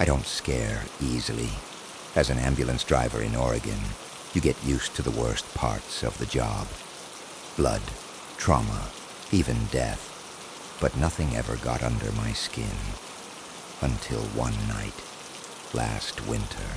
I don't scare easily. As an ambulance driver in Oregon, you get used to the worst parts of the job. Blood, trauma, even death. But nothing ever got under my skin. Until one night, last winter.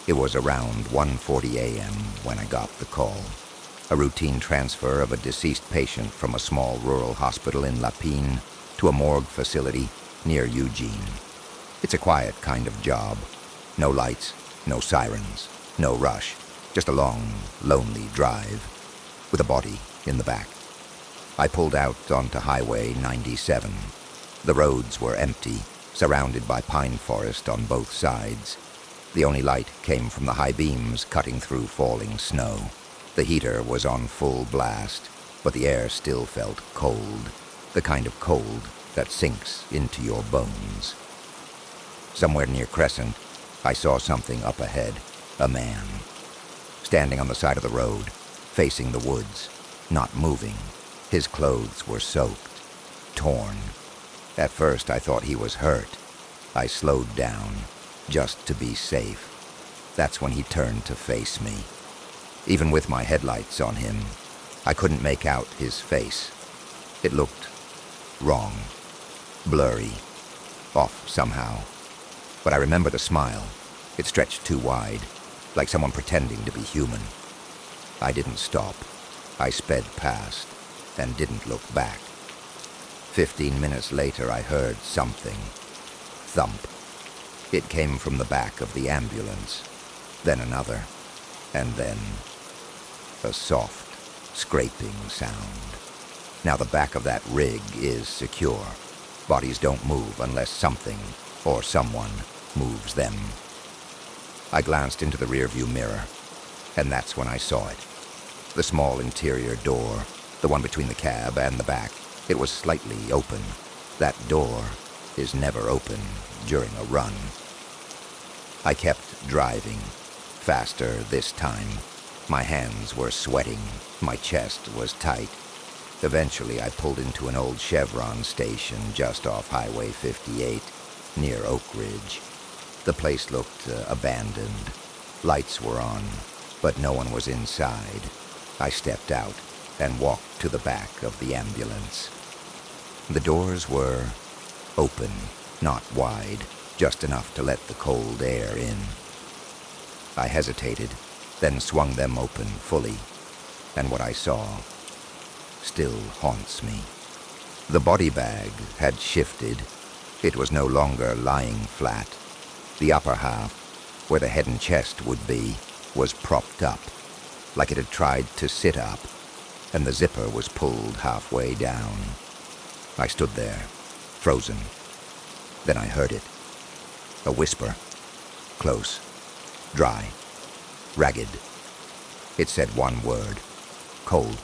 It was around 1:40 a.m. when I got the call. A routine transfer of a deceased patient from a small rural hospital in Lapine to a morgue facility near Eugene. It's a quiet kind of job. No lights, no sirens, no rush. Just a long, lonely drive, with a body in the back. I pulled out onto Highway 97. The roads were empty, surrounded by pine forest on both sides. The only light came from the high beams cutting through falling snow. The heater was on full blast, but the air still felt cold, the kind of cold that sinks into your bones. Somewhere near Crescent, I saw something up ahead, a man, standing on the side of the road, facing the woods, not moving. His clothes were soaked, torn. At first I thought he was hurt. I slowed down, just to be safe. That's when he turned to face me. Even with my headlights on him, I couldn't make out his face. It looked wrong, blurry, off somehow. But I remember the smile. It stretched too wide, like someone pretending to be human. I didn't stop. I sped past and didn't look back. 15 minutes later, I heard something. Thump. It came from the back of the ambulance. Then another. And then a soft, scraping sound. Now the back of that rig is secure. Bodies don't move unless something or someone moves them. I glanced into the rearview mirror, and that's when I saw it. The small interior door, the one between the cab and the back, it was slightly open. That door is never open during a run. I kept driving, faster this time. My hands were sweating, my chest was tight. Eventually I pulled into an old Chevron station just off Highway 58, near Oak Ridge. The place looked abandoned. Lights were on, but no one was inside. I stepped out and walked to the back of the ambulance. The doors were open, not wide, just enough to let the cold air in. I hesitated, then swung them open fully, and what I saw still haunts me. The body bag had shifted. It was no longer lying flat. The upper half, where the head and chest would be, was propped up, like it had tried to sit up, and the zipper was pulled halfway down. I stood there, frozen. Then I heard it. A whisper. Close. Dry. Ragged. It said one word. Cold.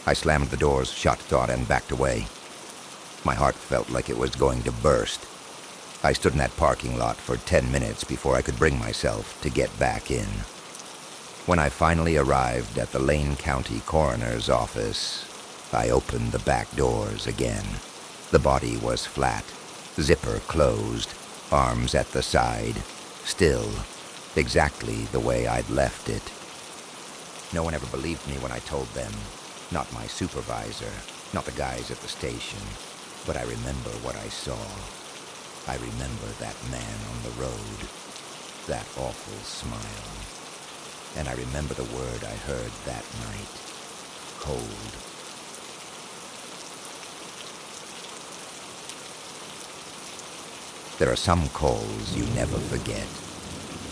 I slammed the doors shut, and backed away. My heart felt like it was going to burst. I stood in that parking lot for 10 minutes before I could bring myself to get back in. When I finally arrived at the Lane County Coroner's office, I opened the back doors again. The body was flat, zipper closed, arms at the side, still, exactly the way I'd left it. No one ever believed me when I told them. Not my supervisor, not the guys at the station, but I remember what I saw. I remember that man on the road, that awful smile. And I remember the word I heard that night. Cold. There are some calls you never forget.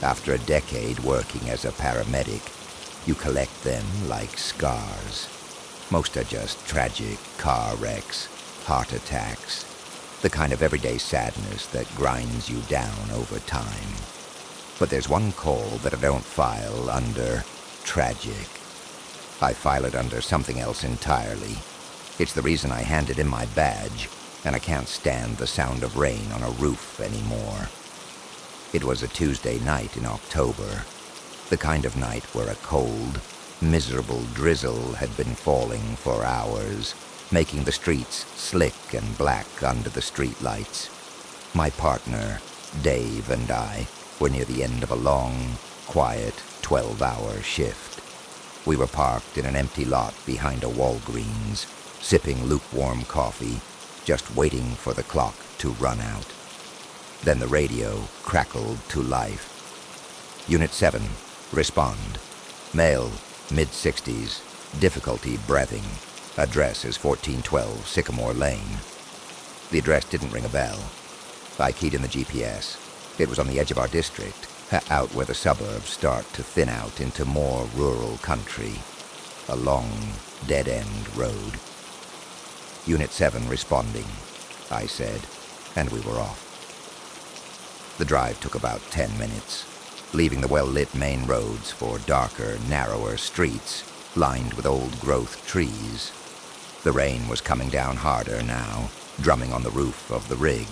After a decade working as a paramedic, you collect them like scars. Most are just tragic car wrecks, heart attacks, the kind of everyday sadness that grinds you down over time. But there's one call that I don't file under tragic. I file it under something else entirely. It's the reason I handed in my badge, and I can't stand the sound of rain on a roof anymore. It was a Tuesday night in October, the kind of night where a cold, miserable drizzle had been falling for hours, making the streets slick and black under the streetlights. My partner, Dave, and I were near the end of a long, quiet 12-hour shift. We were parked in an empty lot behind a Walgreens, sipping lukewarm coffee, just waiting for the clock to run out. Then the radio crackled to life. Unit 7, respond. Male, mid-60s, difficulty breathing. Address is 1412 Sycamore Lane. The address didn't ring a bell. I keyed in the GPS. It was on the edge of our district, out where the suburbs start to thin out into more rural country. A long, dead-end road. Unit 7 responding, I said, and we were off. The drive took about 10 minutes, leaving the well-lit main roads for darker, narrower streets lined with old-growth trees. The rain was coming down harder now, drumming on the roof of the rig.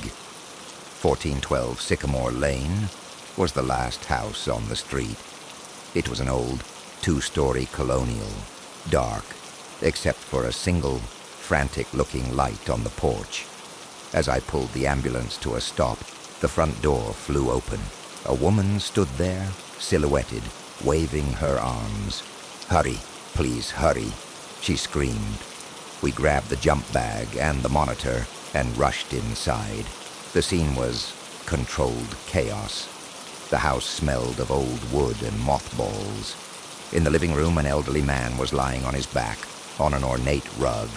1412 Sycamore Lane was the last house on the street. It was an old, two-story colonial, dark, except for a single, frantic-looking light on the porch. As I pulled the ambulance to a stop, the front door flew open. A woman stood there, silhouetted, waving her arms. "Hurry, please hurry," she screamed. We grabbed the jump bag and the monitor and rushed inside. The scene was controlled chaos. The house smelled of old wood and mothballs. In the living room, an elderly man was lying on his back on an ornate rug,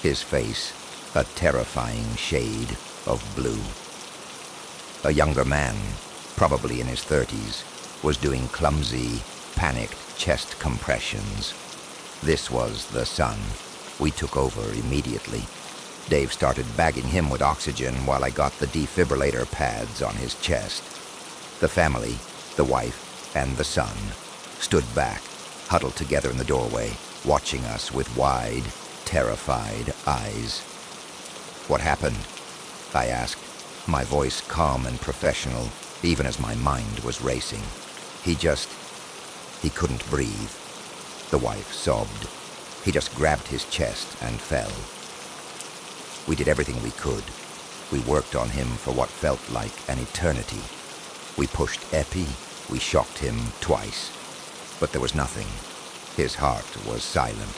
his face a terrifying shade of blue. A younger man, probably in his 30s, was doing clumsy, panicked chest compressions. This was the son. We took over immediately. Dave started bagging him with oxygen while I got the defibrillator pads on his chest. The family, the wife, and the son, stood back, huddled together in the doorway, watching us with wide, terrified eyes. "What happened?" I asked, my voice calm and professional, even as my mind was racing. He couldn't breathe. The wife sobbed. He just grabbed his chest and fell. We did everything we could. We worked on him for what felt like an eternity. We pushed epi, we shocked him twice, but there was nothing. His heart was silent.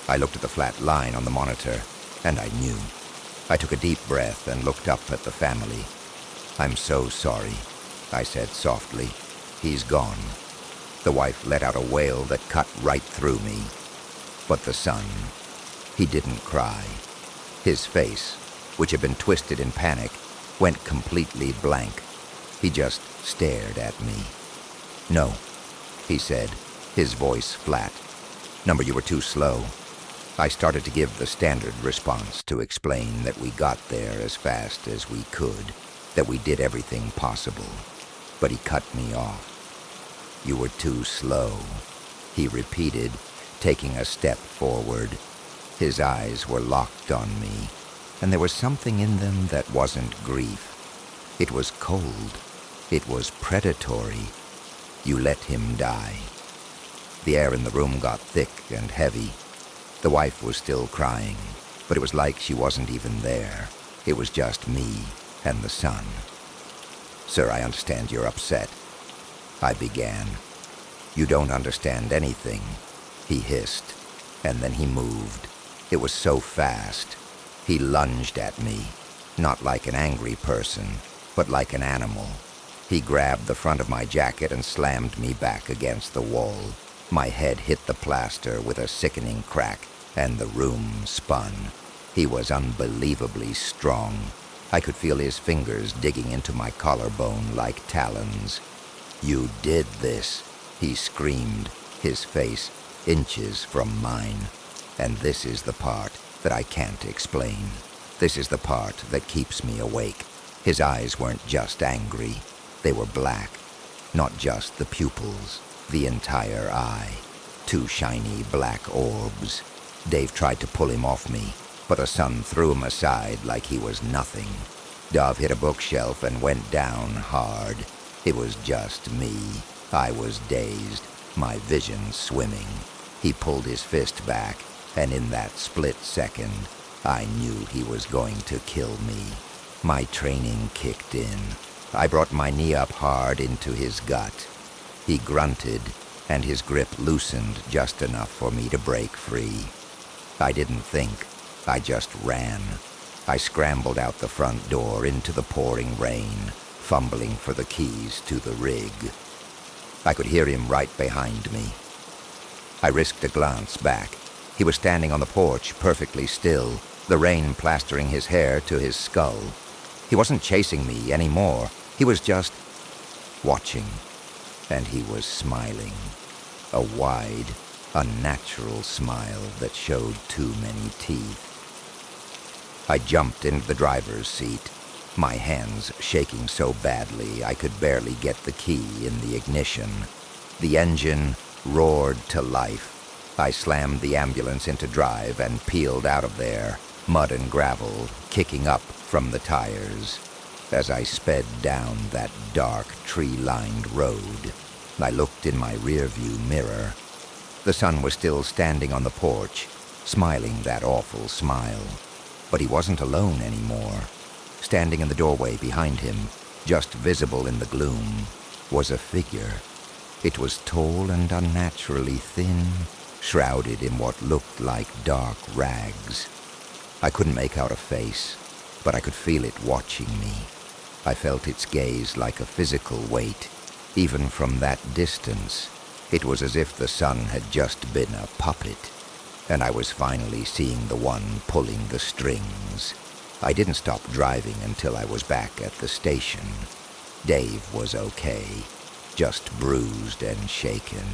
I looked at the flat line on the monitor, and I knew. I took a deep breath and looked up at the family. "I'm so sorry," I said softly. "He's gone." The wife let out a wail that cut right through me. But the son, he didn't cry. His face, which had been twisted in panic, went completely blank. He just stared at me. "No," he said, his voice flat. "Number, you were too slow." I started to give the standard response to explain that we got there as fast as we could, that we did everything possible. But he cut me off. "You were too slow," he repeated, taking a step forward. His eyes were locked on me, and there was something in them that wasn't grief. It was cold. It was predatory. "You let him die." The air in the room got thick and heavy. The wife was still crying, but it was like she wasn't even there. It was just me and the son. "Sir, I understand you're upset," I began. "You don't understand anything," he hissed, and then he moved. It was so fast. He lunged at me, not like an angry person, but like an animal. He grabbed the front of my jacket and slammed me back against the wall. My head hit the plaster with a sickening crack, and the room spun. He was unbelievably strong. I could feel his fingers digging into my collarbone like talons. "You did this," he screamed, his face inches from mine. And this is the part that I can't explain. This is the part that keeps me awake. His eyes weren't just angry. They were black. Not just the pupils, the entire eye. Two shiny black orbs. Dave tried to pull him off me, but the son threw him aside like he was nothing. Dove hit a bookshelf and went down hard. It was just me. I was dazed, my vision swimming. He pulled his fist back, and in that split second, I knew he was going to kill me. My training kicked in. I brought my knee up hard into his gut. He grunted, and his grip loosened just enough for me to break free. I didn't think. I just ran. I scrambled out the front door into the pouring rain, fumbling for the keys to the rig. I could hear him right behind me. I risked a glance back. He was standing on the porch, perfectly still, the rain plastering his hair to his skull. He wasn't chasing me anymore. He was just watching. And he was smiling. A wide, unnatural smile that showed too many teeth. I jumped into the driver's seat, my hands shaking so badly I could barely get the key in the ignition. The engine roared to life. I slammed the ambulance into drive and peeled out of there, mud and gravel kicking up from the tires. As I sped down that dark, tree-lined road, I looked in my rearview mirror. The sun was still standing on the porch, smiling that awful smile. But he wasn't alone anymore. Standing in the doorway behind him, just visible in the gloom, was a figure. It was tall and unnaturally thin, shrouded in what looked like dark rags. I couldn't make out a face, but I could feel it watching me. I felt its gaze like a physical weight. Even from that distance, it was as if the sun had just been a puppet, and I was finally seeing the one pulling the strings. I didn't stop driving until I was back at the station. Dave was okay, just bruised and shaken.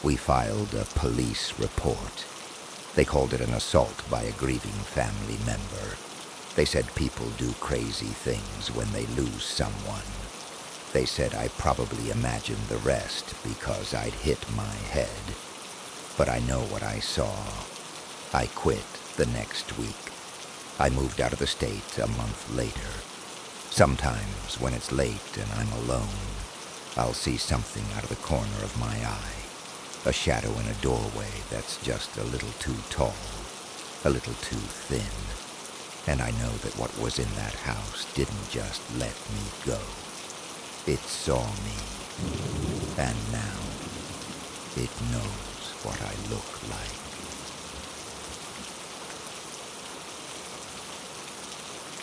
We filed a police report. They called it an assault by a grieving family member. They said people do crazy things when they lose someone. They said I probably imagined the rest because I'd hit my head. But I know what I saw. I quit the next week. I moved out of the state a month later. Sometimes when it's late and I'm alone, I'll see something out of the corner of my eye. A shadow in a doorway that's just a little too tall, a little too thin. And I know that what was in that house didn't just let me go. It saw me, and now it knows what I look like.